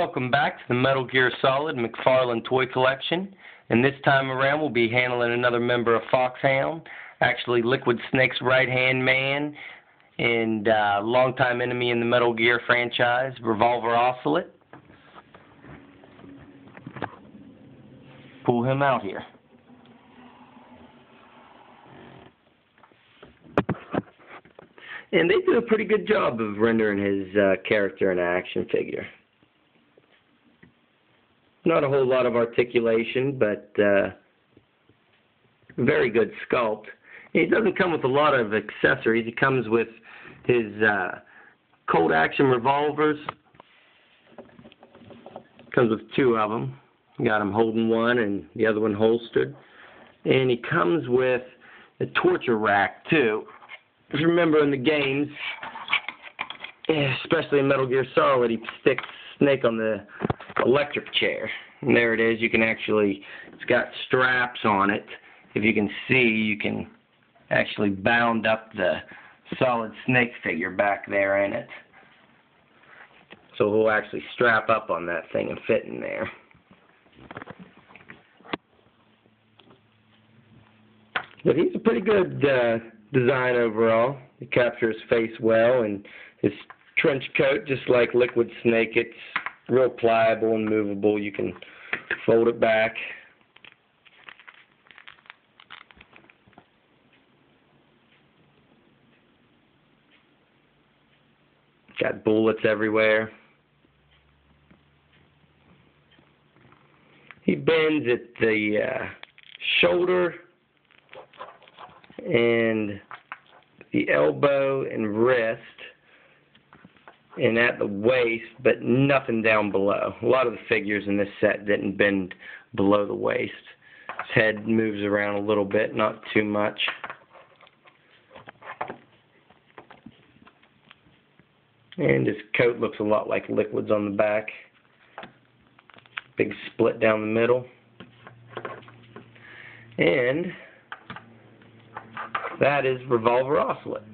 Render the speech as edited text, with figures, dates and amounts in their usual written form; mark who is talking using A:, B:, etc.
A: Welcome back to the Metal Gear Solid McFarlane toy collection. And this time around we'll be handling another member of Foxhound, actually Liquid Snake's right-hand man and longtime enemy in the Metal Gear franchise, Revolver Ocelot. Pull him out here. And they do a pretty good job of rendering his character in an action figure. Not a whole lot of articulation, but very good sculpt. He doesn't come with a lot of accessories. He comes with his cold action revolvers. Comes with two of them. Got him holding one and the other one holstered. And he comes with a torture rack too. If you remember in the games, especially in Metal Gear Solid, he sticks Snake on the electric chair. And there it is. You can actually, it's got straps on it. If you can see, you can actually bound up the Solid Snake figure back there in it. So he'll actually strap up on that thing and fit in there. But he's a pretty good design overall. He captures his face well, and his trench coat, just like Liquid Snake, it's real pliable and movable. You can fold it back. Got bullets everywhere. He bends at the shoulder and the elbow and wrist, and at the waist, but nothing down below. A lot of the figures in this set didn't bend below the waist. His head moves around a little bit, not too much. And his coat looks a lot like Liquid's on the back. Big split down the middle. And that is Revolver Ocelot.